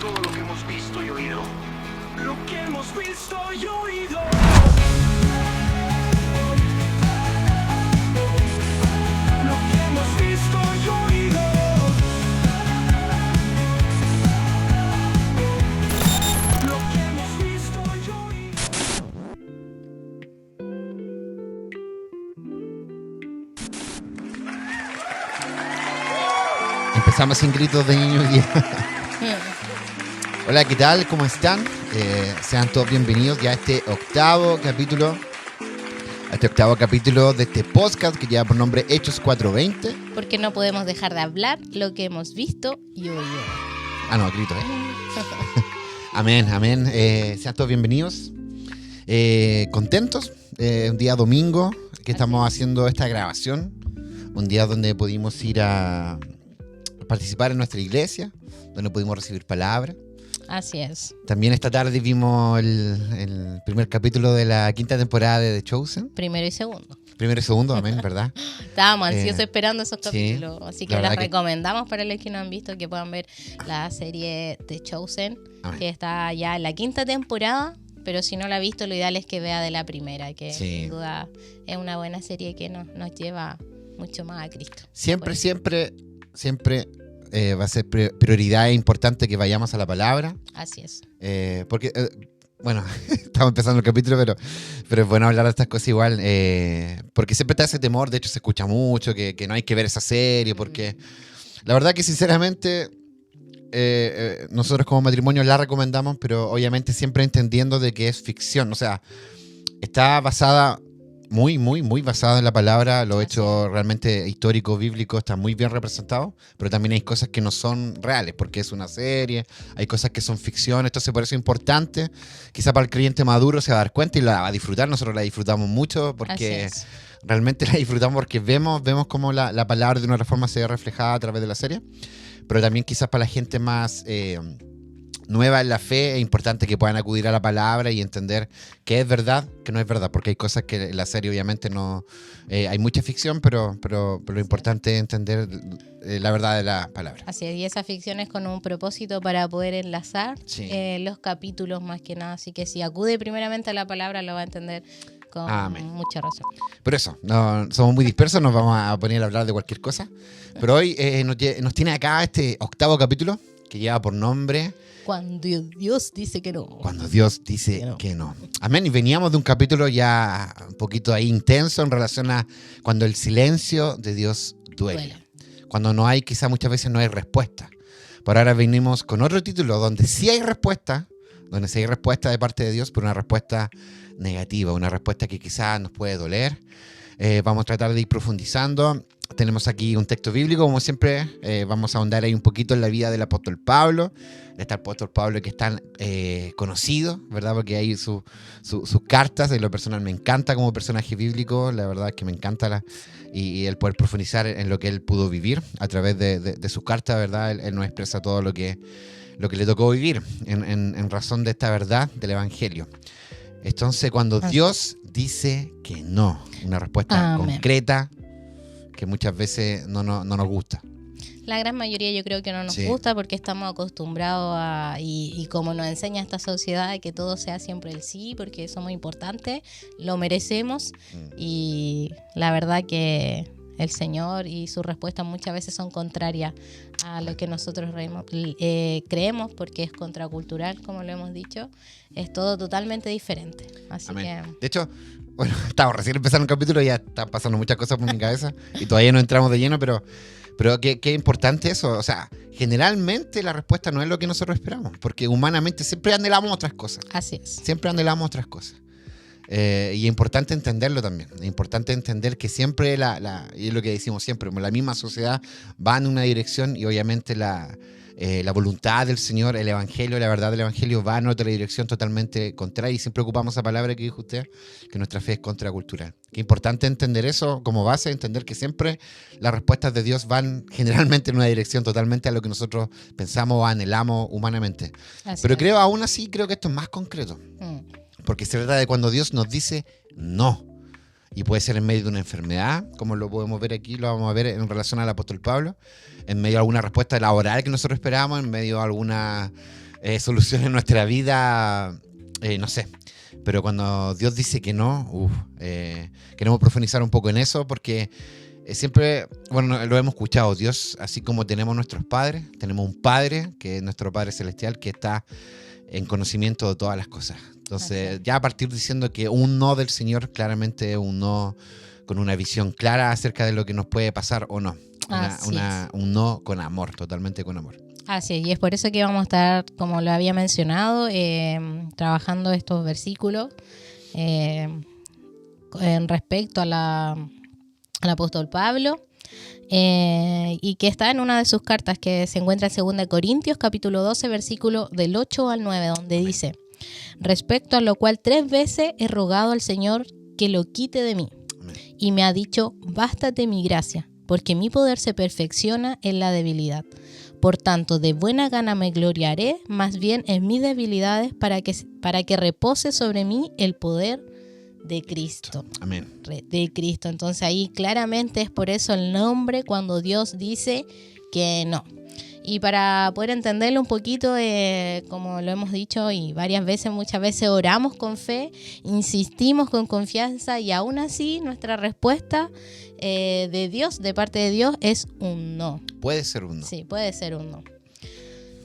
todo lo que hemos visto y oído. Lo que hemos visto y oído. Lo que hemos visto y oído. Lo que hemos visto y oído. Empezamos sin gritos de niño hoy día. Hola, ¿qué tal? ¿Cómo están? Sean todos bienvenidos ya a este octavo capítulo de este podcast que lleva por nombre Hechos 4:20. Porque no podemos dejar de hablar lo que hemos visto y oído. Ah, no, grito, Amén, amén. Sean todos bienvenidos. Contentos. Un día domingo que estamos haciendo esta grabación. Un día donde pudimos ir a participar en nuestra iglesia, donde pudimos recibir palabra. Así es. También esta tarde vimos el primer capítulo de la quinta temporada de The Chosen. Primero y segundo. Primero y segundo, amén, ¿verdad? Estábamos ansiosos esperando esos capítulos. Sí, así que les recomendamos para los que no han visto que puedan ver la serie The Chosen, amén, que está ya en la quinta temporada. Pero si no la ha visto, lo ideal es que vea de la primera, que sí, sin duda es una buena serie que nos lleva mucho más a Cristo. Siempre va a ser prioridad e importante que vayamos a la palabra. Así es. Porque, bueno, estamos empezando el capítulo, pero es bueno hablar de estas cosas igual. Porque siempre está ese temor, de hecho se escucha mucho, que no hay que ver esa serie, porque la verdad que sinceramente nosotros como matrimonio la recomendamos, pero obviamente siempre entendiendo de que es ficción. O sea, está basada... muy basada en la palabra, los hechos realmente históricos, bíblicos, están muy bien representados, pero también hay cosas que no son reales, porque es una serie, hay cosas que son ficción, entonces por eso es importante, quizá para el creyente maduro se va a dar cuenta y la va a disfrutar, nosotros la disfrutamos mucho, porque realmente la disfrutamos porque vemos cómo la palabra de una reforma se ve reflejada a través de la serie, pero también quizás para la gente más... nueva en la fe, es importante que puedan acudir a la palabra y entender qué es verdad, qué no es verdad, porque hay cosas que en la serie obviamente no... hay mucha ficción, pero lo importante es entender la verdad de la palabra. Así es, y esa ficción es con un propósito para poder enlazar Sí. los capítulos más que nada, así que si acude primeramente a la palabra lo va a entender con Amén. mucha razón. Por eso, no, somos muy dispersos, nos vamos a poner a hablar de cualquier cosa, pero hoy nos tiene acá este octavo capítulo que lleva por nombre... Cuando Dios dice que no. Cuando Dios dice que no. Amén. Y veníamos de un capítulo ya un poquito ahí intenso en relación a cuando el silencio de Dios duele. Cuando no hay, quizá muchas veces no hay respuesta. Por ahora venimos con otro título donde sí hay respuesta, de parte de Dios, pero una respuesta negativa, una respuesta que quizá nos puede doler. Vamos a tratar de ir profundizando. Tenemos aquí un texto bíblico, como siempre, vamos a ahondar ahí un poquito en la vida del apóstol Pablo, de este apóstol Pablo que es tan conocido, ¿verdad? Porque hay sus cartas, en lo personal me encanta como personaje bíblico, la verdad es que me encanta y el poder profundizar en lo que él pudo vivir a través de sus cartas, ¿verdad? Él nos expresa todo lo que le tocó vivir en razón de esta verdad del Evangelio. Entonces, cuando Dios dice que no, una respuesta concreta, que muchas veces no nos gusta. La gran mayoría yo creo que no nos gusta porque estamos acostumbrados a, y como nos enseña esta sociedad, que todo sea siempre el sí, porque somos importantes, lo merecemos, y la verdad que el Señor y sus respuestas muchas veces son contrarias a lo que nosotros creemos, porque es contracultural, como lo hemos dicho, es todo totalmente diferente. Así Amén. que... De hecho, bueno, estamos recién empezando un capítulo y ya están pasando muchas cosas por mi cabeza y todavía no entramos de lleno, pero qué importante eso. O sea, generalmente la respuesta no es lo que nosotros esperamos, porque humanamente siempre anhelamos otras cosas. Así es. Siempre anhelamos otras cosas. Y es importante entenderlo también. Es importante entender que siempre, y es lo que decimos siempre, la misma sociedad va en una dirección y obviamente la voluntad del Señor, el Evangelio, la verdad del Evangelio va en otra dirección totalmente contraria, y siempre ocupamos esa palabra que dijo usted, que nuestra fe es contracultural. Qué importante entender eso como base, entender que siempre las respuestas de Dios van generalmente en una dirección totalmente a lo que nosotros pensamos o anhelamos humanamente. Pero aún así creo que esto es más concreto, porque se trata de cuando Dios nos dice no. Y puede ser en medio de una enfermedad, como lo podemos ver aquí, lo vamos a ver en relación al apóstol Pablo, en medio de alguna respuesta laboral que nosotros esperábamos, en medio de alguna solución en nuestra vida, no sé. Pero cuando Dios dice que no, queremos profundizar un poco en eso porque siempre, bueno, lo hemos escuchado, Dios, así como tenemos nuestros padres, tenemos un Padre, que es nuestro Padre Celestial, que está en conocimiento de todas las cosas. Entonces, ya a partir diciendo que un no del Señor claramente es un no con una visión clara acerca de lo que nos puede pasar o no. Un no con amor, totalmente con amor. Así es, y es por eso que vamos a estar, como lo había mencionado, trabajando estos versículos en respecto al apóstol Pablo, y que está en una de sus cartas que se encuentra en 2 Corintios capítulo 12 versículo del 8 al 9, donde dice: respecto a lo cual 3 veces he rogado al Señor que lo quite de mí, y me ha dicho: bástate mi gracia, porque mi poder se perfecciona en la debilidad. Por tanto, de buena gana me gloriaré más bien en mis debilidades, para que repose sobre mí el poder de Cristo. Amén. De Cristo. Entonces ahí claramente es por eso el nombre cuando Dios dice que no. Y para poder entenderlo un poquito, como lo hemos dicho y muchas veces oramos con fe, insistimos con confianza, y aún así nuestra respuesta de Dios, de parte de Dios, es un no. Puede ser un no. Sí, puede ser un no.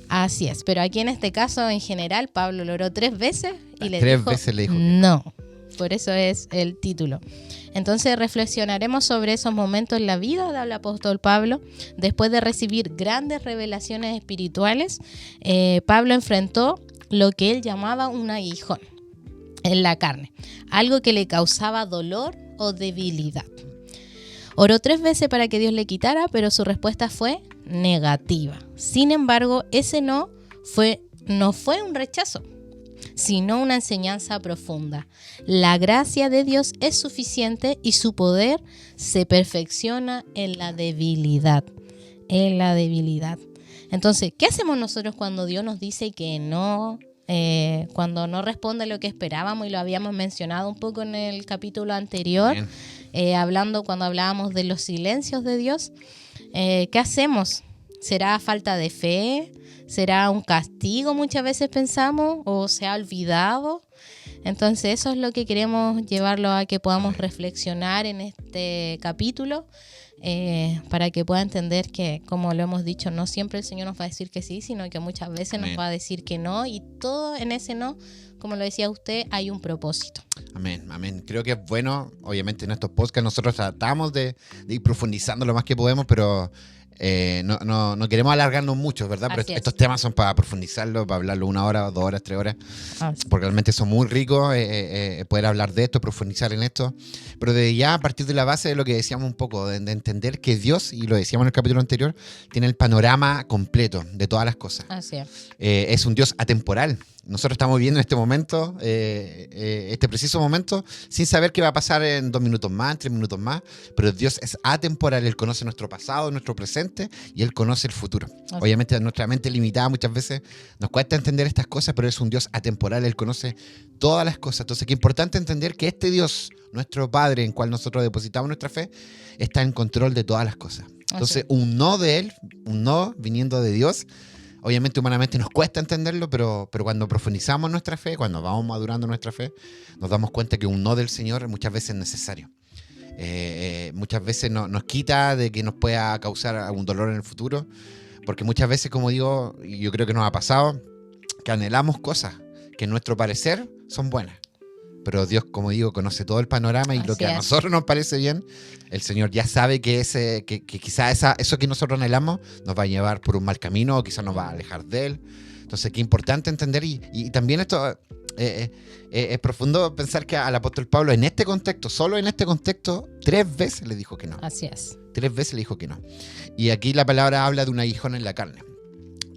Así es, pero aquí en este caso en general Pablo lo oró 3 veces y le dijo no. Por eso es el título. Entonces reflexionaremos sobre esos momentos en la vida del apóstol Pablo. Después de recibir grandes revelaciones espirituales, Pablo enfrentó lo que él llamaba un aguijón en la carne, algo que le causaba dolor o debilidad. Oró 3 veces para que Dios le quitara, pero su respuesta fue negativa. Sin embargo, ese no fue un rechazo, sino una enseñanza profunda. La gracia de Dios es suficiente y su poder se perfecciona en la debilidad. En la debilidad. Entonces, ¿qué hacemos nosotros cuando Dios nos dice que no? Cuando no responde lo que esperábamos, y lo habíamos mencionado un poco en el capítulo anterior, cuando hablábamos de los silencios de Dios. ¿Qué hacemos? ¿Será falta de fe? ¿Será un castigo? Muchas veces pensamos, o se ha olvidado. Entonces eso es lo que queremos llevarlo a que podamos reflexionar en este capítulo, para que pueda entender que, como lo hemos dicho, no siempre el Señor nos va a decir que sí, sino que muchas veces nos va a decir que no, y todo en ese no, como lo decía usted, hay un propósito. Amén, amén. Creo que es bueno, obviamente en estos podcasts nosotros tratamos de ir profundizando lo más que podemos, pero no queremos alargarnos mucho, ¿verdad? Pero estos temas son para profundizarlo, para hablarlo 1 hora, 2 horas, 3 horas, porque realmente son muy ricos, poder hablar de esto, profundizar en esto, pero de ya a partir de la base de lo que decíamos un poco, de entender que Dios, y lo decíamos en el capítulo anterior, tiene el panorama completo de todas las cosas. Así es. Es un Dios atemporal. Nosotros estamos viviendo en este momento, este preciso momento, sin saber qué va a pasar en 2 minutos más, en 3 minutos más, pero Dios es atemporal. Él conoce nuestro pasado, nuestro presente, y Él conoce el futuro. Okay. Obviamente nuestra mente limitada muchas veces nos cuesta entender estas cosas, pero es un Dios atemporal. Él conoce todas las cosas. Entonces, qué importante entender que este Dios, nuestro Padre, en cual nosotros depositamos nuestra fe, está en control de todas las cosas. Entonces, un no de Él, un no viniendo de Dios, obviamente humanamente nos cuesta entenderlo, pero cuando profundizamos nuestra fe, cuando vamos madurando nuestra fe, nos damos cuenta que un no del Señor muchas veces es necesario. Muchas veces nos quita de que nos pueda causar algún dolor en el futuro, porque muchas veces, como digo, y yo creo que nos ha pasado, que anhelamos cosas que en nuestro parecer son buenas. Pero Dios, como digo, conoce todo el panorama, y lo que a nosotros nos parece bien, el Señor ya sabe que quizás eso que nosotros anhelamos nos va a llevar por un mal camino, o quizás nos va a alejar de Él. Entonces, qué importante entender, y también esto es profundo pensar que al apóstol Pablo en este contexto, solo en este contexto, 3 veces le dijo que no. Así es. 3 veces le dijo que no. Y aquí la palabra habla de un aguijón en la carne.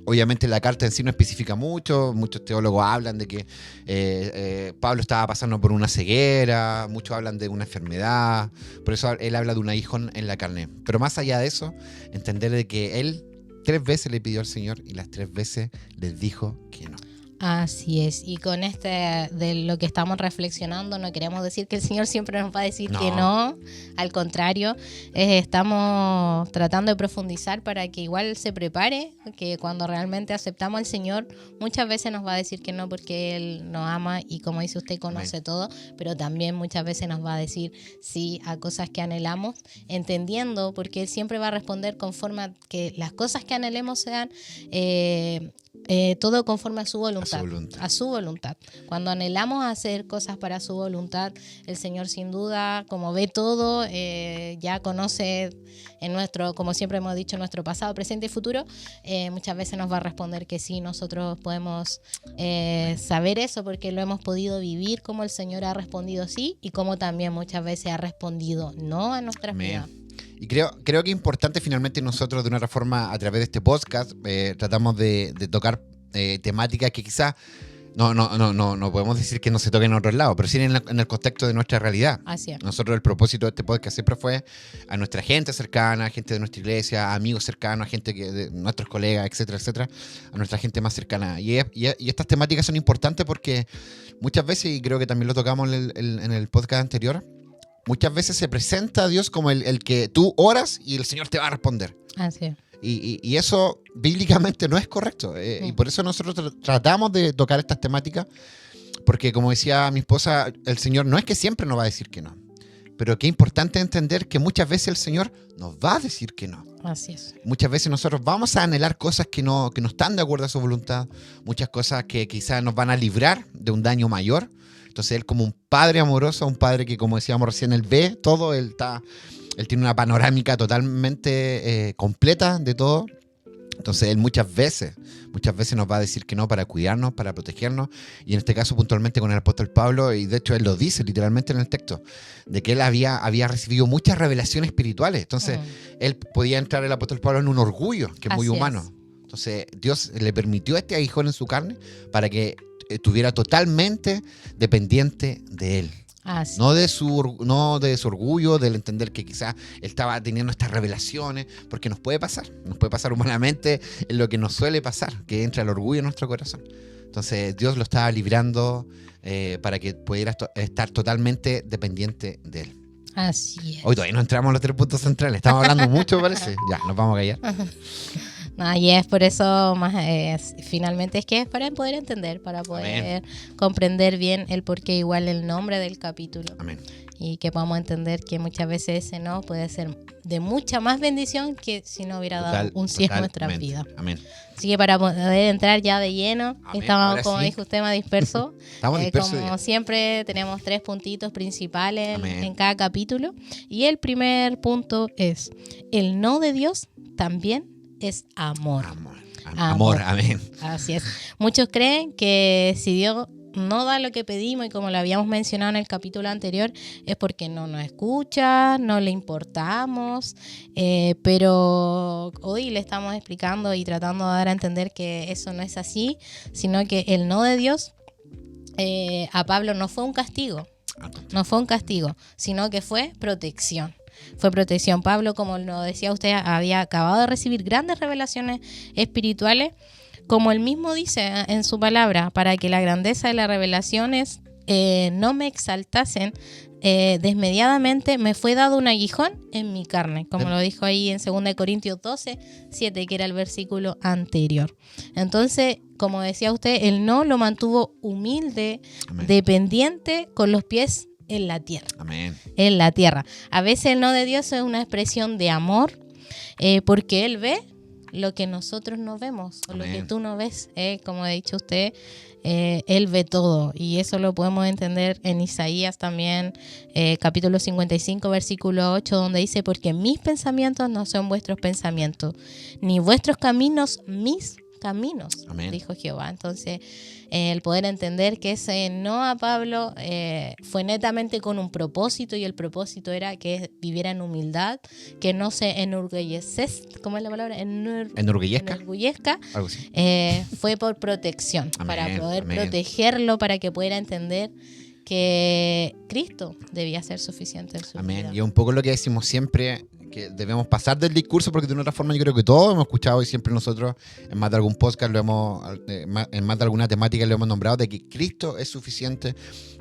Obviamente la carta en sí no especifica mucho, muchos teólogos hablan de que Pablo estaba pasando por una ceguera, muchos hablan de una enfermedad, por eso él habla de un aguijón en la carne. Pero más allá de eso, entender de que él 3 veces le pidió al Señor y las 3 veces le dijo que no. Así es, y con de lo que estamos reflexionando, no queremos decir que el Señor siempre nos va a decir que no, al contrario, estamos tratando de profundizar para que igual se prepare, que cuando realmente aceptamos al Señor, muchas veces nos va a decir que no porque Él nos ama y como dice usted, conoce Amén. Todo, pero también muchas veces nos va a decir sí a cosas que anhelamos, entendiendo, porque Él siempre va a responder conforme a que las cosas que anhelemos sean todo conforme a su voluntad. A su voluntad. Cuando anhelamos hacer cosas para su voluntad, el Señor sin duda, como ve todo, ya conoce en nuestro, como siempre hemos dicho, nuestro pasado, presente y futuro, muchas veces nos va a responder que sí. Nosotros podemos saber eso porque lo hemos podido vivir, como el Señor ha respondido sí y como también muchas veces ha respondido no a nuestras vidas. Y creo que es importante finalmente nosotros de una forma a través de este podcast tratamos de tocar temáticas que quizás no podemos decir que no se toquen en otros lados, pero sí en el contexto de nuestra realidad. Así es. Nosotros el propósito de este podcast siempre fue a nuestra gente cercana, a gente de nuestra iglesia, a amigos cercanos, a gente de nuestros colegas, etcétera, etcétera, a nuestra gente más cercana. Y estas temáticas son importantes porque muchas veces, y creo que también lo tocamos en el podcast anterior, muchas veces se presenta a Dios como el que tú oras y el Señor te va a responder. Así es. Y eso bíblicamente no es correcto. Y por eso nosotros tratamos de tocar estas temáticas, porque como decía mi esposa, el Señor no es que siempre nos va a decir que no, pero que es importante entender que muchas veces el Señor nos va a decir que no. Así es. Muchas veces nosotros vamos a anhelar cosas que no están de acuerdo a su voluntad, muchas cosas que quizás nos van a librar de un daño mayor. Entonces él, como un padre amoroso, un padre que, como decíamos recién, él ve todo, él tiene una panorámica totalmente completa de todo. Entonces él muchas veces nos va a decir que no para cuidarnos, para protegernos, y en este caso puntualmente con el apóstol Pablo, y de hecho él lo dice literalmente en el texto, de que él había recibido muchas revelaciones espirituales. Entonces él podía entrar, el apóstol Pablo, en un orgullo que es muy humano. Entonces Dios le permitió este aguijón en su carne para que estuviera totalmente dependiente de él. No de su orgullo, del entender que quizás él estaba teniendo estas revelaciones, porque nos puede pasar humanamente en lo que nos suele pasar, que entra el orgullo en nuestro corazón. Entonces Dios lo estaba librando para que pudiera estar totalmente dependiente de él. Así es. Hoy todavía no entramos a los 3 puntos centrales, estamos hablando mucho, parece. Ya, nos vamos a callar. Y es por eso finalmente es que es para poder entender, para poder comprender bien el porqué, igual el nombre del capítulo. Amén. Y que podamos entender que muchas veces ese no puede ser de mucha más bendición que si no hubiera dado un sí en nuestras vidas. Amén. Así que para poder entrar ya de lleno, estamos, como dijo usted, más dispersos. Estamos dispersos. Como siempre, tenemos 3 puntitos principales en cada capítulo. Y el primer punto es: el no de Dios también es amor. Amor, amén. Así es. Muchos creen que si Dios no da lo que pedimos, y como lo habíamos mencionado en el capítulo anterior, es porque no nos escucha, no le importamos, pero hoy le estamos explicando y tratando de dar a entender que eso no es así, sino que el no de Dios a Pablo no fue un castigo, sino que fue protección. Fue protección. Pablo, como lo decía usted, había acabado de recibir grandes revelaciones espirituales, como él mismo dice en su palabra, para que la grandeza de las revelaciones no me exaltasen desmediadamente, me fue dado un aguijón en mi carne, como lo dijo ahí en 2 Corintios 12:7, que era el versículo anterior. Entonces, como decía usted, él no lo mantuvo humilde, dependiente, con los pies en la tierra. Amén. En la tierra. A veces el no de Dios es una expresión de amor, porque Él ve lo que nosotros no vemos, o lo que tú no ves. Como ha dicho usted, Él ve todo, y eso lo podemos entender en Isaías también, capítulo 55, versículo 8, donde dice: porque mis pensamientos no son vuestros pensamientos, ni vuestros caminos mis caminos, dijo Jehová. Entonces, el poder entender que ese no a Pablo fue netamente con un propósito, y el propósito era que viviera en humildad, que no se enorgullezca, ¿cómo es la palabra? Enorgullezca. Algo así. Fue por protección, para poder protegerlo, para que pudiera entender que Cristo debía ser suficiente en su vida. Y un poco lo que decimos siempre, que debemos pasar del discurso, porque de una otra forma yo creo que todos hemos escuchado y siempre nosotros en más de algún podcast en más de alguna temática lo hemos nombrado, de que Cristo es suficiente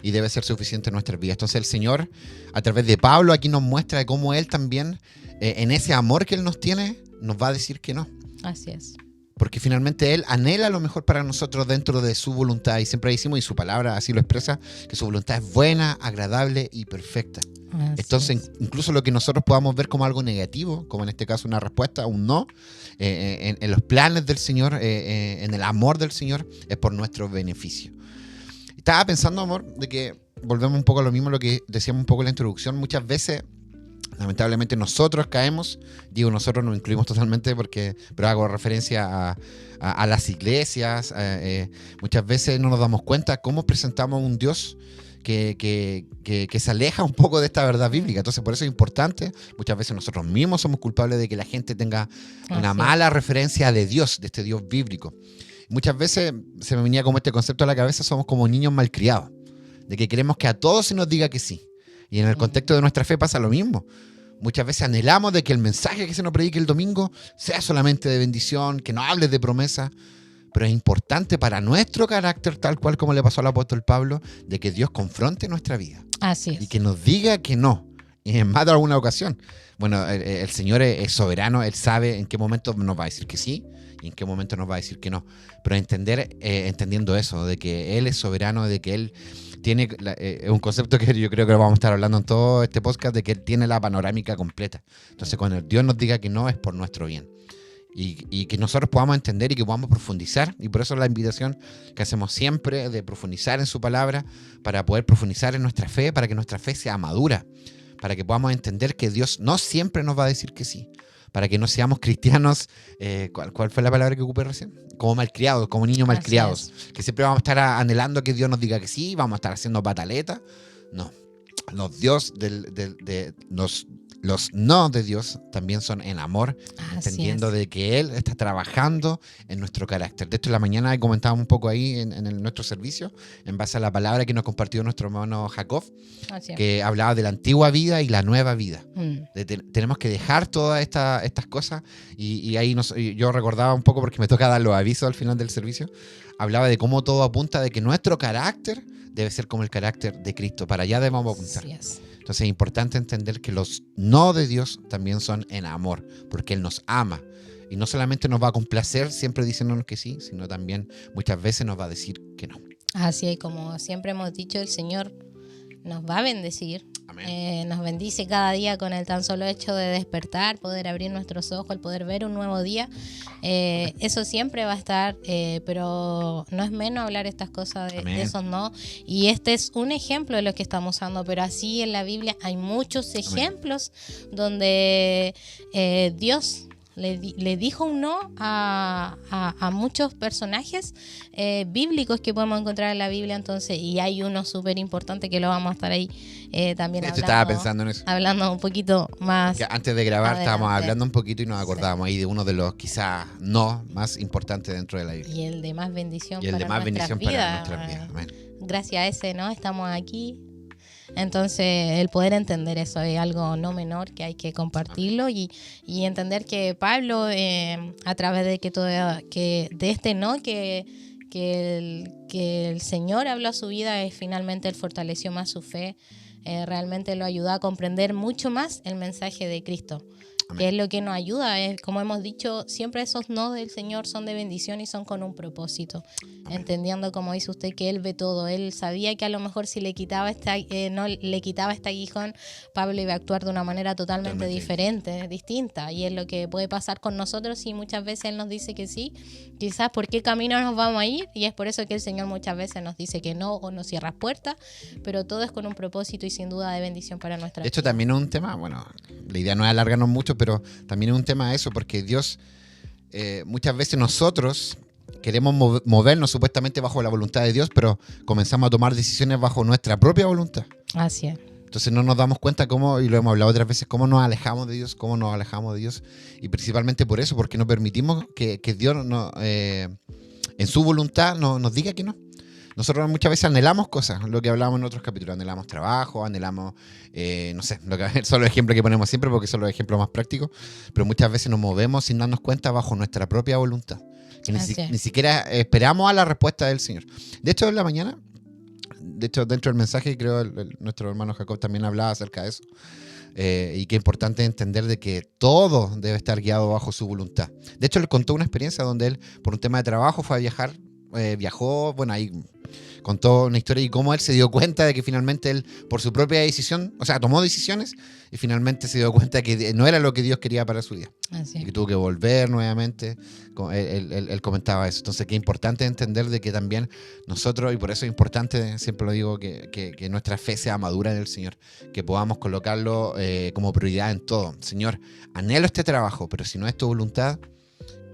y debe ser suficiente en nuestras vidas. Entonces el Señor, a través de Pablo, aquí nos muestra de cómo Él también, en ese amor que Él nos tiene, nos va a decir que no. Así es. Porque finalmente Él anhela lo mejor para nosotros dentro de su voluntad. Y siempre decimos, y su palabra así lo expresa, que su voluntad es buena, agradable y perfecta. Entonces, incluso lo que nosotros podamos ver como algo negativo, como en este caso una respuesta, un no, en los planes del Señor, en el amor del Señor, es por nuestro beneficio. Estaba pensando, amor, de que volvemos un poco a lo mismo, lo que decíamos un poco en la introducción. Muchas veces, lamentablemente, nosotros caemos, digo nosotros, nos incluimos totalmente, pero hago referencia a las iglesias. Muchas veces no nos damos cuenta cómo presentamos un Dios que se aleja un poco de esta verdad bíblica. Entonces, por eso es importante. Muchas veces nosotros mismos somos culpables de que la gente tenga una mala referencia de Dios, de este Dios bíblico. Muchas veces se me venía como este concepto a la cabeza, somos como niños malcriados, de que queremos que a todos se nos diga que sí. Y en el contexto de nuestra fe pasa lo mismo. Muchas veces anhelamos de que el mensaje que se nos predique el domingo sea solamente de bendición, que no hable de promesa. Pero es importante para nuestro carácter, tal cual como le pasó al apóstol Pablo, de que Dios confronte nuestra vida. Así es. Y que nos diga que no. Y en más de alguna ocasión. Bueno, el Señor es soberano, Él sabe en qué momento nos va a decir que sí y en qué momento nos va a decir que no. Pero entendiendo eso, de que Él es soberano, de que Él tiene un concepto que yo creo que lo vamos a estar hablando en todo este podcast, de que Él tiene la panorámica completa. Entonces, cuando Dios nos diga que no, es por nuestro bien. Y que nosotros podamos entender y que podamos profundizar. Y por eso la invitación que hacemos siempre de profundizar en su palabra, para poder profundizar en nuestra fe, para que nuestra fe sea madura, para que podamos entender que Dios no siempre nos va a decir que sí, para que no seamos cristianos, ¿cuál fue la palabra que ocupé recién? Como malcriados, como niños malcriados, que siempre vamos a estar anhelando que Dios nos diga que sí, vamos a estar haciendo pataletas. No, los no de Dios también son en amor, entendiendo de que Él está trabajando en nuestro carácter. De hecho, en la mañana comentábamos un poco ahí en nuestro servicio, en base a la palabra que nos compartió nuestro hermano Jacob, que hablaba de la antigua vida y la nueva vida. Tenemos que dejar todas estas cosas, y ahí yo recordaba un poco, porque me toca dar los avisos al final del servicio, hablaba de cómo todo apunta de que nuestro carácter debe ser como el carácter de Cristo. Para allá debemos apuntar. Entonces es importante entender que los no de Dios también son en amor, porque Él nos ama. Y no solamente nos va a complacer siempre diciéndonos que sí, sino también muchas veces nos va a decir que no. Así es, como siempre hemos dicho, el Señor nos va a bendecir. Nos bendice cada día con el tan solo hecho de despertar, poder abrir nuestros ojos, el poder ver un nuevo día. Eso siempre va a estar, pero no es menos hablar estas cosas de esos no. Y este es un ejemplo de lo que estamos usando, pero así en la Biblia hay muchos ejemplos donde Dios le dijo un no a muchos personajes bíblicos que podemos encontrar en la Biblia. Entonces, y hay uno súper importante que lo vamos a estar ahí también hablando. Estaba pensando en eso. Hablando un poquito más. Que antes de grabar adelante. Estábamos hablando un poquito y nos acordábamos ahí de uno de los quizás no más importantes dentro de la Biblia. Y el de más bendición, para nuestras vidas. Amén. Gracias a ese, ¿no? Estamos aquí. Entonces, el poder entender eso es algo no menor, que hay que compartirlo y entender que Pablo, a través de de este no, que el Señor habló a su vida, finalmente él fortaleció más su fe, realmente lo ayudó a comprender mucho más el mensaje de Cristo. Que es lo que nos ayuda, como hemos dicho, siempre esos no del Señor son de bendición y son con un propósito. Entendiendo, como dice usted, que Él ve todo. Él sabía que a lo mejor si le quitaba no le quitaba este aguijón, Pablo iba a actuar de una manera totalmente diferente, distinta. Y es lo que puede pasar con nosotros si muchas veces Él nos dice que sí. Quizás por qué camino nos vamos a ir, y es por eso que el Señor muchas veces nos dice que no o nos cierra puertas, pero todo es con un propósito y sin duda de bendición para nuestra vida. De hecho, también es un tema, bueno, la idea no es alargarnos mucho, pero también es un tema eso, porque Dios, muchas veces nosotros queremos movernos supuestamente bajo la voluntad de Dios, pero comenzamos a tomar decisiones bajo nuestra propia voluntad. Así es. Entonces no nos damos cuenta cómo, y lo hemos hablado otras veces, cómo nos alejamos de Dios, y principalmente por eso, porque no permitimos que Dios en su voluntad nos diga que no. nosotros muchas veces anhelamos cosas, lo que hablábamos en otros capítulos, anhelamos trabajo, anhelamos, no sé, son los ejemplos que ponemos siempre porque son los ejemplos más prácticos, pero muchas veces nos movemos sin darnos cuenta bajo nuestra propia voluntad, que ni siquiera esperamos a la respuesta del Señor. De hecho, en la mañana, dentro del mensaje, creo nuestro hermano Jacob también hablaba acerca de eso. Y que es importante entender de que todo debe estar guiado bajo su voluntad. De hecho, él contó una experiencia donde él, por un tema de trabajo, fue a viajar, viajó, bueno, ahí contó una historia y cómo él se dio cuenta de que finalmente él, por su propia decisión, o sea, tomó decisiones y finalmente se dio cuenta que no era lo que Dios quería para su vida. Y que tuvo que volver nuevamente. Él comentaba eso. Entonces, qué importante entender de que también nosotros, y por eso es importante, siempre lo digo, que nuestra fe sea madura en el Señor, que podamos colocarlo como prioridad en todo. Señor, anhelo este trabajo, pero si no es tu voluntad,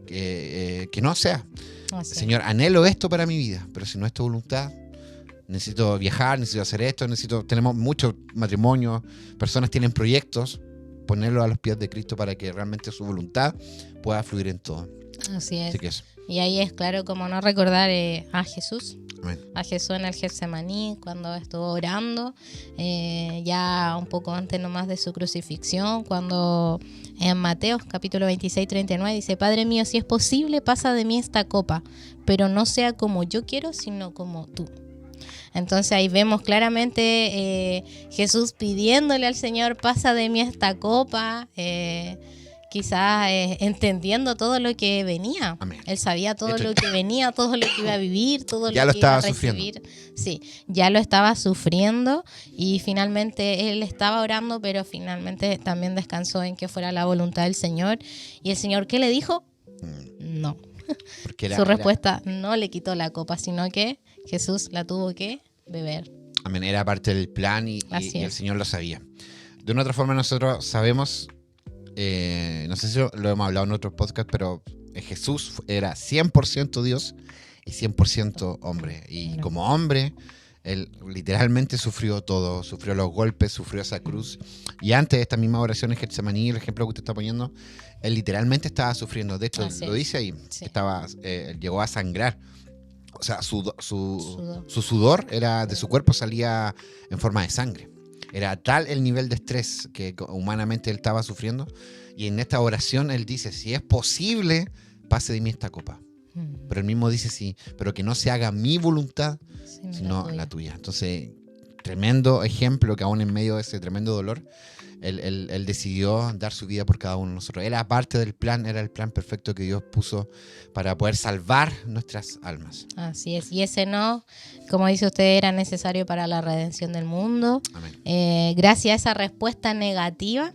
que no sea. Señor, anhelo esto para mi vida, pero si no es tu voluntad, necesito viajar, necesito hacer esto, tenemos muchos matrimonios, personas tienen proyectos, ponerlo a los pies de Cristo para que realmente su voluntad pueda fluir en todo. Así es. Así que eso. Y ahí es claro como no recordar a Jesús. Amén. A Jesús en el Getsemaní cuando estuvo orando, ya un poco antes nomás de su crucifixión, cuando en Mateo capítulo 26, 39 dice: Padre mío, si es posible, pasa de mí esta copa, pero no sea como yo quiero, sino como tú. Entonces ahí vemos claramente Jesús pidiéndole al Señor: pasa de mí esta copa, quizás entendiendo todo lo que venía. Amén. Él sabía todo lo que venía, todo lo que iba a vivir, todo ya lo que iba a recibir. Sí, ya lo estaba sufriendo y finalmente él estaba orando, pero finalmente también descansó en que fuera la voluntad del Señor. ¿Y el Señor qué le dijo? No. Su respuesta no le quitó la copa, sino que Jesús la tuvo que beber. Amén, era parte del plan y el Señor lo sabía. De una otra forma nosotros sabemos, no sé si lo hemos hablado en otros podcasts, pero Jesús era 100% Dios y 100% hombre. Y como hombre, él literalmente sufrió todo, sufrió los golpes, sufrió esa cruz. Y antes de esta misma oración en Getsemaní, el ejemplo que usted está poniendo, él literalmente estaba sufriendo. De hecho, lo dice ahí, llegó a sangrar. O sea, su sudor era de su cuerpo salía en forma de sangre. Era tal el nivel de estrés que humanamente él estaba sufriendo. Y en esta oración él dice: si es posible, pase de mí esta copa. Pero él mismo dice: sí, pero que no se haga mi voluntad, sino la tuya. Entonces, tremendo ejemplo que aún en medio de ese tremendo dolor, él decidió dar su vida por cada uno de nosotros. Era parte del plan, era el plan perfecto que Dios puso para poder salvar nuestras almas. Así es, y ese no, como dice usted, era necesario para la redención del mundo. Gracias a esa respuesta negativa,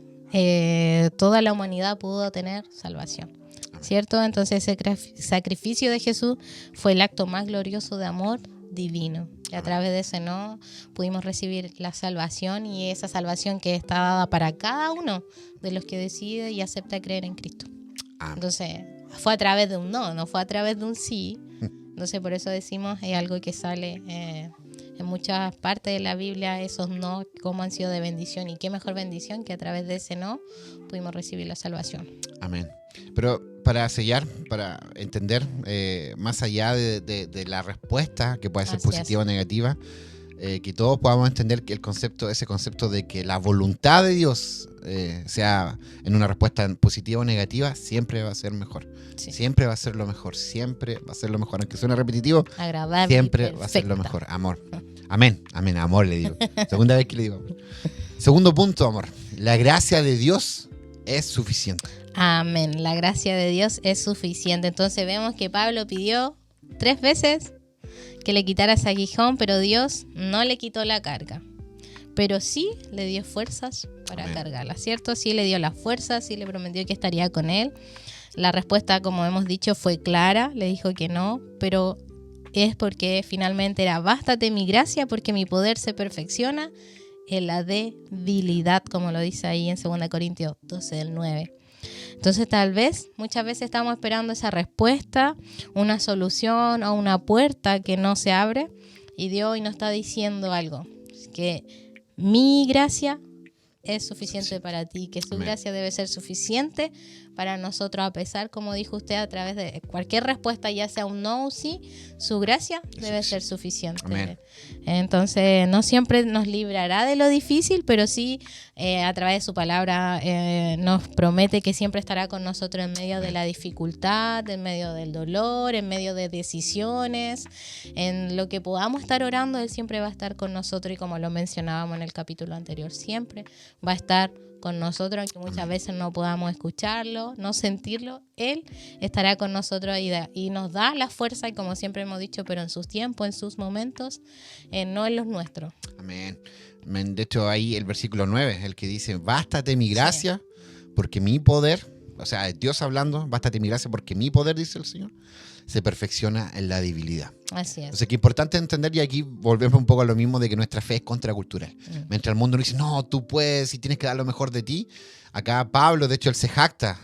toda la humanidad pudo tener salvación. Amén. ¿Cierto? Entonces ese sacrificio de Jesús fue el acto más glorioso de amor divino. Y a través de ese no pudimos recibir la salvación, y esa salvación que está dada para cada uno de los que decide y acepta creer en Cristo. Entonces fue a través de un no fue a través de un sí. Entonces por eso decimos, es algo que sale en muchas partes de la Biblia, esos no, cómo han sido de bendición, y qué mejor bendición que a través de ese no pudimos recibir la salvación. Amén. Pero para sellar, para entender, más allá de la respuesta, que puede ser positiva o negativa, que todos podamos entender que ese concepto de que la voluntad de Dios sea en una respuesta positiva o negativa, siempre va a ser mejor. Sí. Siempre va a ser lo mejor, siempre va a ser lo mejor. Aunque suene repetitivo, agradable, siempre va a ser lo mejor. Amor. Amén, amén, amor le digo. Segunda vez que le digo amor. Segundo punto, amor. La gracia de Dios es suficiente. Amén, la gracia de Dios es suficiente. Entonces vemos que Pablo pidió 3 veces que le quitara ese aguijón, pero Dios no le quitó la carga. Pero sí le dio fuerzas para cargarla, ¿cierto? Sí le dio la fuerza, sí le prometió que estaría con él. La respuesta, como hemos dicho, fue clara, le dijo que no, pero es porque finalmente era: bástate mi gracia, porque mi poder se perfecciona en la debilidad, como lo dice ahí en 2 Corintios 12, del 9. Entonces tal vez, muchas veces estamos esperando esa respuesta, una solución o una puerta que no se abre, y Dios hoy nos está diciendo algo, que mi gracia es suficiente para ti, que su gracia debe ser suficiente para nosotros, a pesar, como dijo usted, a través de cualquier respuesta, ya sea un no o sí, su gracia debe ser suficiente. Amén. Entonces, no siempre nos librará de lo difícil, pero sí, a través de su palabra, nos promete que siempre estará con nosotros en medio de la dificultad, en medio del dolor, en medio de decisiones, en lo que podamos estar orando, Él siempre va a estar con nosotros, y como lo mencionábamos en el capítulo anterior, siempre va a estar con nosotros, aunque muchas veces no podamos escucharlo, no sentirlo, Él estará con nosotros y nos da la fuerza, y como siempre hemos dicho, pero en sus tiempos, en sus momentos, no en los nuestros. Amén. Amén. De hecho, ahí el versículo 9, el que dice, bástate mi gracia, porque mi poder, o sea, es Dios hablando, bástate mi gracia porque mi poder, dice el Señor, se perfecciona en la debilidad. Así es. O sea, que es importante entender, y aquí volvemos un poco a lo mismo, de que nuestra fe es contracultural. Mientras el mundo nos dice, no, tú puedes y tienes que dar lo mejor de ti, acá Pablo, de hecho, él se jacta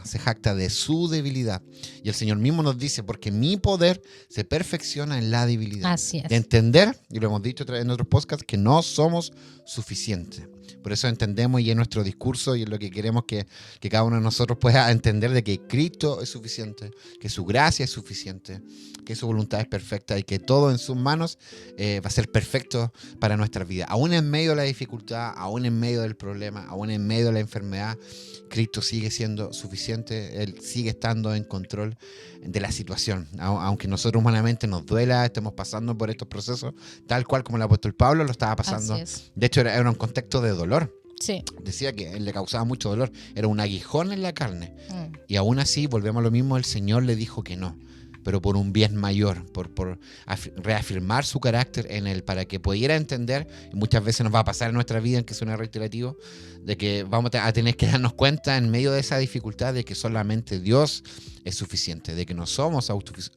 de su debilidad. Y el Señor mismo nos dice, porque mi poder se perfecciona en la debilidad. Así es. De entender, y lo hemos dicho en otros podcasts, que no somos suficientes. Por eso entendemos, y en nuestro discurso y en lo que queremos que cada uno de nosotros pueda entender, de que Cristo es suficiente, que su gracia es suficiente, que su voluntad es perfecta y que todo en sus manos va a ser perfecto para nuestra vida. Aún en medio de la dificultad, aún en medio del problema, aún en medio de la enfermedad, Cristo sigue siendo suficiente. Él sigue estando en control de la situación. Aunque nosotros humanamente nos duela, estemos pasando por estos procesos, tal cual como el apóstol Pablo lo estaba pasando. Así es. De hecho, era un contexto de dolor. Sí. Decía que él le causaba mucho dolor. Era un aguijón en la carne. Y aún así, volvemos a lo mismo, el Señor le dijo que no. Pero por un bien mayor, por reafirmar su carácter en él, para que pudiera entender, y muchas veces nos va a pasar en nuestra vida, en que suena reiterativo, de que vamos a tener que darnos cuenta en medio de esa dificultad de que solamente Dios es suficiente, de que no somos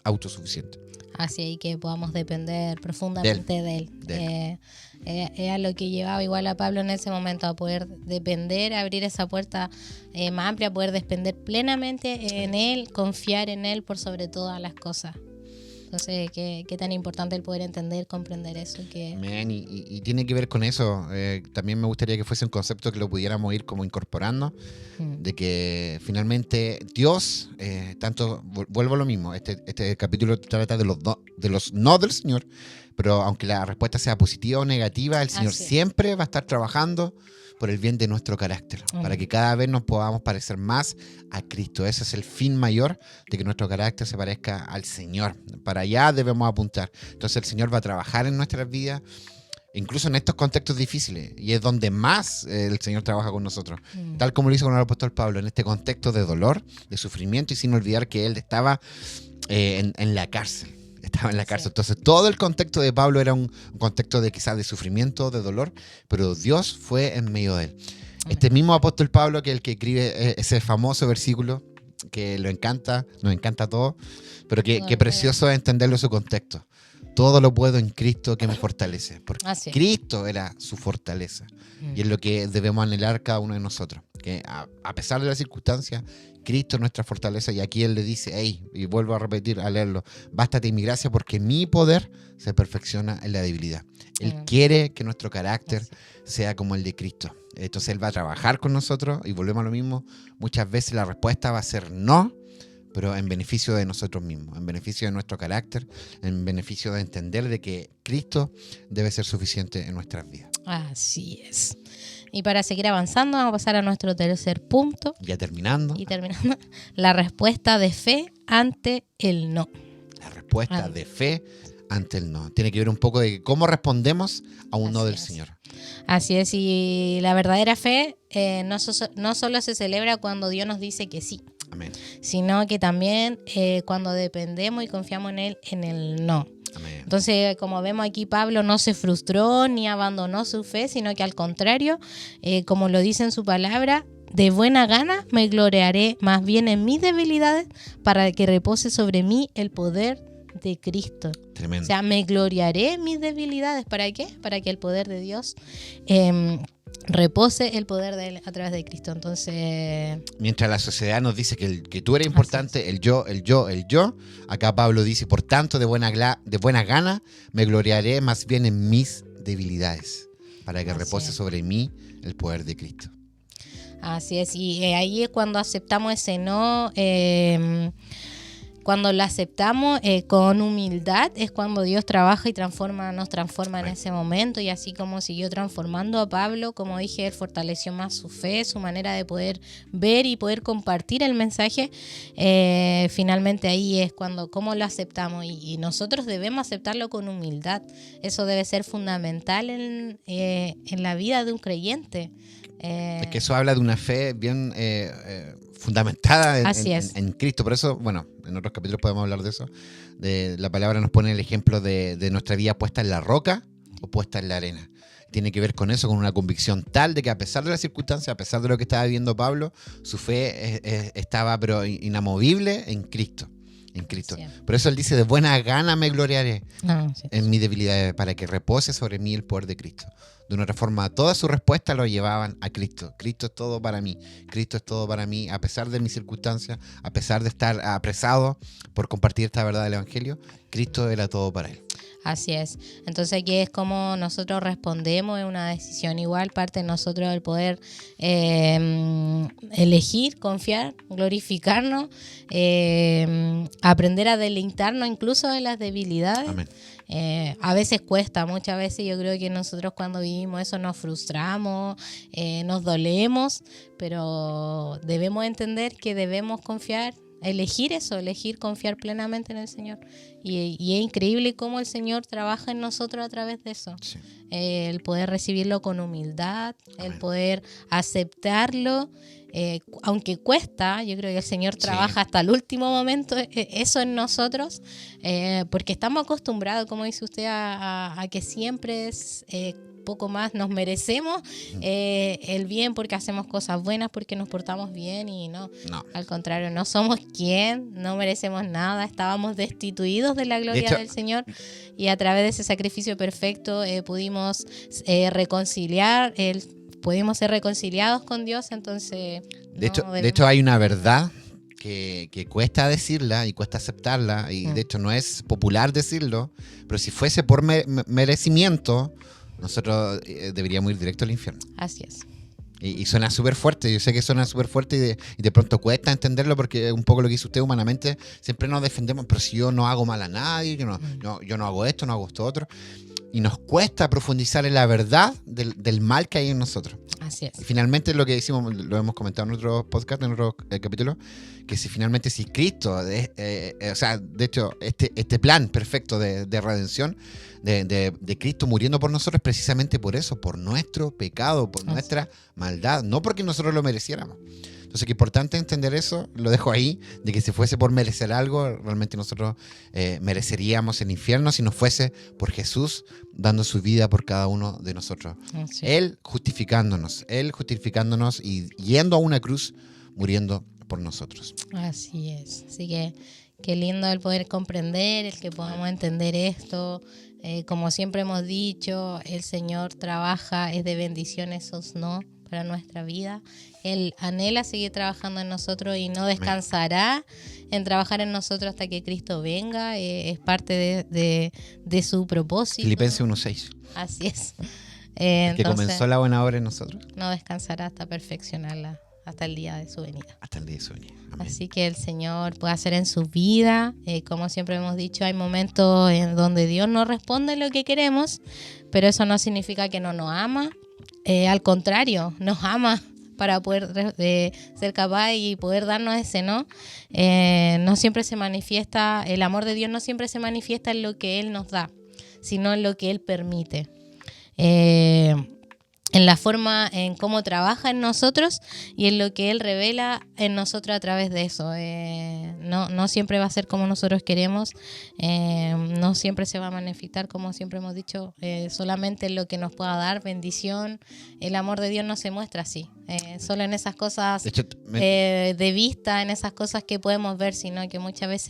autosuficientes. Así que podamos depender profundamente de Él. Era lo que llevaba igual a Pablo en ese momento, a poder depender, abrir esa puerta más amplia, poder depender plenamente en Él, confiar en Él por sobre todas las cosas. Entonces, qué tan importante el poder entender, comprender eso. Y tiene que ver con eso. También me gustaría que fuese un concepto que lo pudiéramos ir como incorporando, de que finalmente Dios, vuelvo a lo mismo, este capítulo trata de los no del Señor, pero aunque la respuesta sea positiva o negativa, el Señor siempre va a estar trabajando por el bien de nuestro carácter, para que cada vez nos podamos parecer más a Cristo. Ese es el fin mayor, de que nuestro carácter se parezca al Señor. Para allá debemos apuntar. Entonces el Señor va a trabajar en nuestras vidas, incluso en estos contextos difíciles, y es donde más el Señor trabaja con nosotros, tal como lo hizo con el apóstol Pablo, en este contexto de dolor, de sufrimiento, y sin olvidar que él estaba en la cárcel. Estaba en la cárcel. Entonces todo el contexto de Pablo era un contexto de quizás de sufrimiento, de dolor, pero Dios fue en medio de él. Este mismo apóstol Pablo, que es el que escribe ese famoso versículo, que nos encanta a todos, pero que precioso es entenderlo en su contexto. Todo lo puedo en Cristo que me fortalece, porque Cristo era su fortaleza. Y es lo que debemos anhelar cada uno de nosotros, que a pesar de las circunstancias, Cristo es nuestra fortaleza. Y aquí Él le dice, y vuelvo a repetir, a leerlo, bástate mi gracia porque mi poder se perfecciona en la debilidad. Él quiere que nuestro carácter sea como el de Cristo. Entonces Él va a trabajar con nosotros, y volvemos a lo mismo, muchas veces la respuesta va a ser no, pero en beneficio de nosotros mismos, en beneficio de nuestro carácter, en beneficio de entender de que Cristo debe ser suficiente en nuestras vidas. Así es. Y para seguir avanzando, vamos a pasar a nuestro tercer punto. Ya terminando. La respuesta de fe ante el no. La respuesta de fe ante el no. Tiene que ver un poco de cómo respondemos a un no del Señor. Así es, y la verdadera fe no solo se celebra cuando Dios nos dice que sí. Amén. Sino que también cuando dependemos y confiamos en Él en el no. Amén. Entonces, como vemos aquí, Pablo no se frustró ni abandonó su fe, sino que al contrario, como lo dice en su palabra, de buena gana me gloriaré más bien en mis debilidades para que repose sobre mí el poder de Cristo. Tremendo. O sea, me gloriaré en mis debilidades. ¿Para qué? Para que el poder de Dios repose el poder de Él a través de Cristo. Entonces, mientras la sociedad nos dice que tú eres importante, el yo, acá Pablo dice, por tanto, de buena gana me gloriaré más bien en mis debilidades, para que repose sobre mí el poder de Cristo. Así es, y ahí es cuando aceptamos ese no, cuando lo aceptamos con humildad, es cuando Dios trabaja y nos transforma en ese momento, y así como siguió transformando a Pablo, como dije, él fortaleció más su fe, su manera de poder ver y poder compartir el mensaje. Finalmente ahí es cuando cómo lo aceptamos, y nosotros debemos aceptarlo con humildad. Eso debe ser fundamental en la vida de un creyente. Es que eso habla de una fe bien fundamentada en Cristo. Por eso, bueno, en otros capítulos podemos hablar de eso. La palabra nos pone el ejemplo de nuestra vida puesta en la roca o puesta en la arena. Tiene que ver con eso, con una convicción tal de que a pesar de las circunstancias, a pesar de lo que estaba viviendo Pablo, su fe estaba pero inamovible en Cristo. En Cristo. Sí. Por eso él dice, de buena gana me gloriaré en mi debilidad, para que repose sobre mí el poder de Cristo. De una otra forma, toda su respuesta lo llevaban a Cristo. Cristo es todo para mí. Cristo es todo para mí. A pesar de mis circunstancias, a pesar de estar apresado por compartir esta verdad del Evangelio, Cristo era todo para él. Así es. Entonces aquí es como nosotros respondemos, es una decisión igual, parte de nosotros el poder elegir, confiar, glorificarnos, aprender a deleitarnos incluso de las debilidades. Amén. A veces cuesta, muchas veces yo creo que nosotros cuando vivimos eso nos frustramos, nos dolemos, pero debemos entender que debemos confiar, elegir confiar plenamente en el Señor. Y es increíble cómo el Señor trabaja en nosotros a través de eso. Sí. El poder recibirlo con humildad, el poder aceptarlo. Aunque cuesta, yo creo que el Señor trabaja hasta el último momento eso en nosotros, porque estamos acostumbrados, como dice usted, a que siempre es poco más nos merecemos el bien porque hacemos cosas buenas, porque nos portamos bien, y no. Al contrario, no somos quien, no merecemos nada, estábamos destituidos de la gloria del Señor, y a través de ese sacrificio perfecto pudimos pudimos ser reconciliados con Dios. Entonces de hecho hay una verdad que cuesta decirla y cuesta aceptarla, y de hecho no es popular decirlo, pero si fuese por merecimiento, nosotros deberíamos ir directo al infierno. Así es. Y suena súper fuerte, yo sé que suena súper fuerte, y de pronto cuesta entenderlo, porque un poco lo que dice usted, humanamente siempre nos defendemos, pero si yo no hago mal a nadie, yo no hago esto, no hago esto otro. Y nos cuesta profundizar en la verdad del mal que hay en nosotros. Así es. Y finalmente lo que decimos, lo hemos comentado en otros podcasts, en otros capítulos, que si Cristo, o sea, de hecho, este plan perfecto de redención, de Cristo muriendo por nosotros, precisamente por eso, por nuestro pecado, por nuestra maldad, no porque nosotros lo mereciéramos. Entonces, que es importante entender eso, lo dejo ahí, de que si fuese por merecer algo, realmente nosotros mereceríamos el infierno si no fuese por Jesús dando su vida por cada uno de nosotros. Sí. Él justificándonos y yendo a una cruz, muriendo por nosotros. Así es. Así que qué lindo el poder comprender, el que podamos entender esto. Como siempre hemos dicho, el Señor trabaja, es de bendición esos no para nuestra vida. Él anhela seguir trabajando en nosotros y no descansará en trabajar en nosotros hasta que Cristo venga. Es parte de su propósito. Filipenses 1:6. Así es. El que comenzó la buena obra en nosotros no descansará hasta perfeccionarla, hasta el día de su venida. Hasta el día de su venida. Amén. Así que el Señor puede hacer en su vida. Como siempre hemos dicho, hay momentos en donde Dios no responde lo que queremos, pero eso no significa que no nos ama. Al contrario, nos ama para poder ser capaz y poder darnos ese no. No siempre se manifiesta, el amor de Dios no siempre se manifiesta en lo que Él nos da, sino en lo que Él permite. En la forma en cómo trabaja en nosotros y en lo que Él revela en nosotros a través de eso. No siempre va a ser como nosotros queremos, no siempre se va a manifestar, como siempre hemos dicho, solamente en lo que nos pueda dar bendición. El amor de Dios no se muestra así, solo en esas cosas de vista, en esas cosas que podemos ver, sino que muchas veces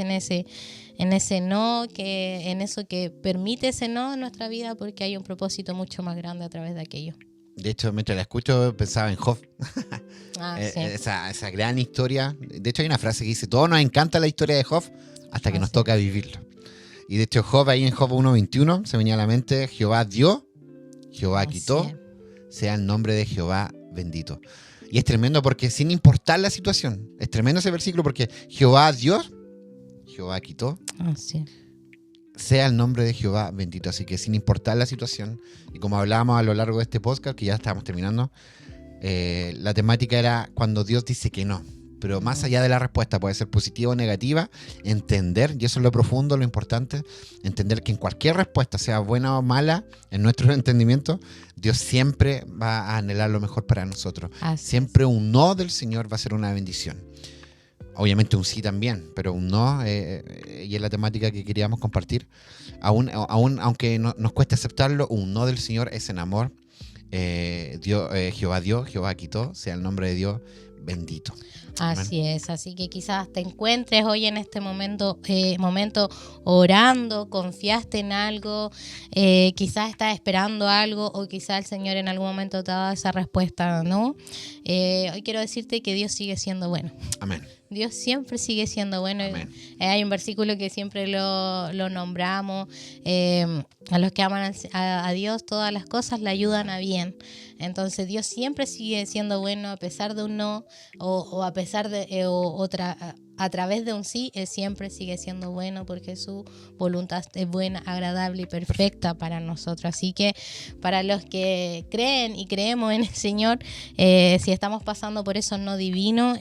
en ese no, que en eso que permite ese no en nuestra vida, porque hay un propósito mucho más grande a través de aquello. De hecho, mientras la escucho, pensaba en Job. Sí. Esa gran historia. De hecho, hay una frase que dice: todos nos encanta la historia de Job hasta que nos toca vivirlo. Y de hecho, Job, ahí en Job 1:21, se venía a la mente: Jehová dio, Jehová quitó, sea el nombre de Jehová bendito. Y es tremendo porque sin importar la situación, es tremendo ese versículo porque Jehová Dios, Jehová quitó, Sí. sea el nombre de Jehová bendito. Así que sin importar la situación, y como hablábamos a lo largo de este podcast, que ya estábamos terminando, la temática era cuando Dios dice que no. Pero más allá de la respuesta, puede ser positiva o negativa, entender, y eso es lo profundo, lo importante, entender que en cualquier respuesta, sea buena o mala, en nuestro entendimiento, Dios siempre va a anhelar lo mejor para nosotros. Siempre un no del Señor va a ser una bendición. Obviamente un sí también, pero un no, y es la temática que queríamos compartir. Aún aunque nos cueste aceptarlo, un no del Señor es en amor. Jehová dio, Jehová quitó, sea el nombre de Dios bendito. Así es, así que quizás te encuentres hoy en este momento orando, confiaste en algo, quizás estás esperando algo o quizás el Señor en algún momento te ha dado esa respuesta, ¿no? Hoy quiero decirte que Dios sigue siendo bueno. Amén. Dios siempre sigue siendo bueno. Hay un versículo que siempre lo nombramos. A los que aman a Dios, todas las cosas le ayudan a bien. Entonces Dios siempre sigue siendo bueno a pesar de un no o a pesar de a través de un sí. Él siempre sigue siendo bueno porque su voluntad es buena, agradable y perfecta para nosotros. Así que para los que creen y creemos en el Señor, si estamos pasando por eso no divino,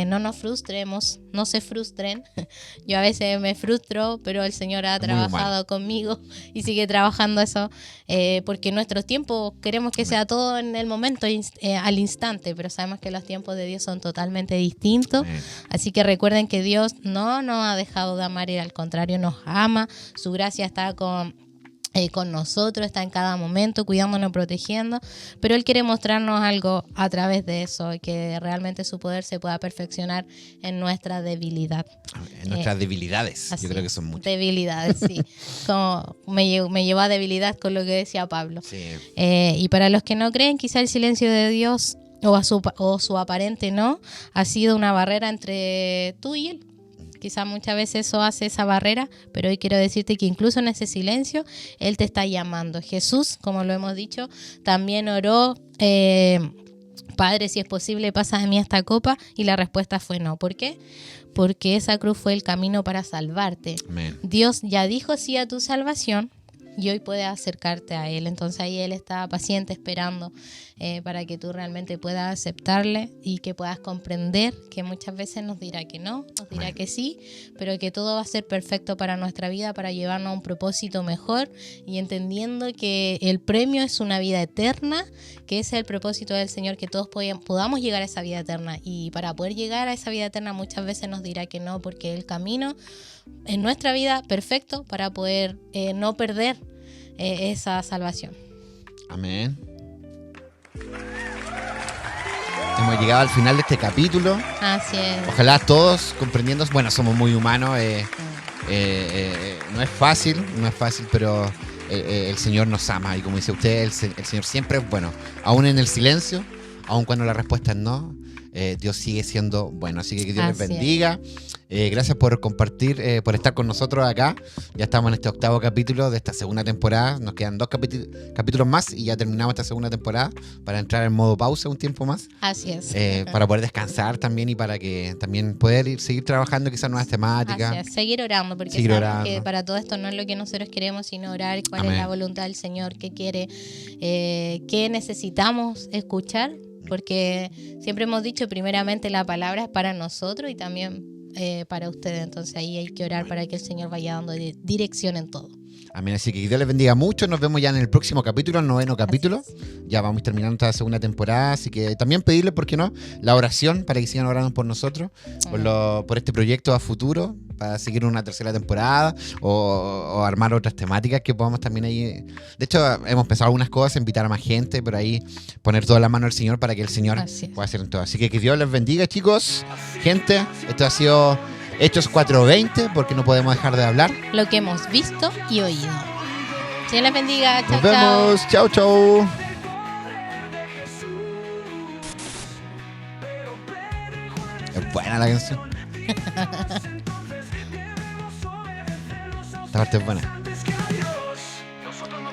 no nos frustremos, no se frustren. Yo a veces me frustro, pero el Señor ha trabajado conmigo y sigue trabajando eso, porque en nuestros tiempos queremos que sea todo en el momento, al instante, pero sabemos que los tiempos de Dios son totalmente distintos. Así que recuerden que Dios no nos ha dejado de amar y al contrario nos ama. Su gracia está con nosotros, está en cada momento, cuidándonos, protegiendo, pero Él quiere mostrarnos algo a través de eso, que realmente su poder se pueda perfeccionar en nuestra debilidad. En nuestras debilidades, yo creo que son muchas. Debilidades, sí. Como me llevó a debilidad con lo que decía Pablo. Sí. Y para los que no creen, quizá el silencio de Dios o su aparente no, ha sido una barrera entre tú y Él. Quizá muchas veces eso hace esa barrera, pero hoy quiero decirte que incluso en ese silencio, Él te está llamando. Jesús, como lo hemos dicho, también oró, Padre, si es posible, pasa de mí esta copa, y la respuesta fue no. ¿Por qué? Porque esa cruz fue el camino para salvarte. Amén. Dios ya dijo sí a tu salvación, y hoy puedes acercarte a Él. Entonces ahí Él está paciente esperando para que tú realmente puedas aceptarle y que puedas comprender que muchas veces nos dirá que no, nos dirá que sí, pero que todo va a ser perfecto para nuestra vida, para llevarnos a un propósito mejor, y entendiendo que el premio es una vida eterna, que ese es el propósito del Señor, que todos podamos llegar a esa vida eterna. Y para poder llegar a esa vida eterna muchas veces nos dirá que no, porque el camino en nuestra vida perfecto para poder no perder esa salvación. Amén. Hemos llegado al final de este capítulo. Así es. Ojalá todos comprendiendo, bueno, somos muy humanos, no es fácil, pero el Señor nos ama, y como dice usted, el Señor siempre es bueno, aún en el silencio, aún cuando la respuesta es no. Dios sigue siendo bueno, así que Dios les bendiga. Gracias por compartir, por estar con nosotros acá. Ya estamos en este 8º capítulo de esta segunda temporada. Nos quedan 2 capítulos más y ya terminamos esta segunda temporada para entrar en modo pausa un tiempo más. Así es. Para poder descansar también y para que también poder seguir trabajando quizás nuevas temáticas. Así es. Seguir orando, porque sabemos que para todo esto no es lo que nosotros queremos, sino orar cuál es la voluntad del Señor, qué quiere, qué necesitamos escuchar. Porque siempre hemos dicho, primeramente la palabra es para nosotros y también para ustedes. Entonces ahí hay que orar para que el Señor vaya dando dirección en todo. Amén, así que Dios les bendiga mucho. Nos vemos ya en el próximo capítulo, el 9º capítulo. Ya vamos terminando esta segunda temporada, así que también pedirles, ¿por qué no?, la oración para que sigan orando por nosotros, por este proyecto a futuro, para seguir una 3ª temporada o armar otras temáticas que podamos también ahí. De hecho, hemos pensado algunas cosas, invitar a más gente, pero ahí poner toda la mano al Señor para que el Señor pueda hacer en todo. Así que Dios les bendiga, chicos, gente. Esto ha sido Hechos 4:20, porque no podemos dejar de hablar. Lo que hemos visto y oído. Dios les bendiga. Chao, Nos vemos. Chao, chao. Es buena la canción. Esta parte es buena.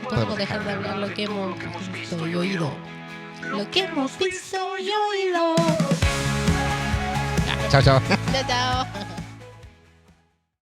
No podemos dejar de hablar lo que hemos visto y oído. Lo que hemos visto y oído. Chao, chao. Chao, chao.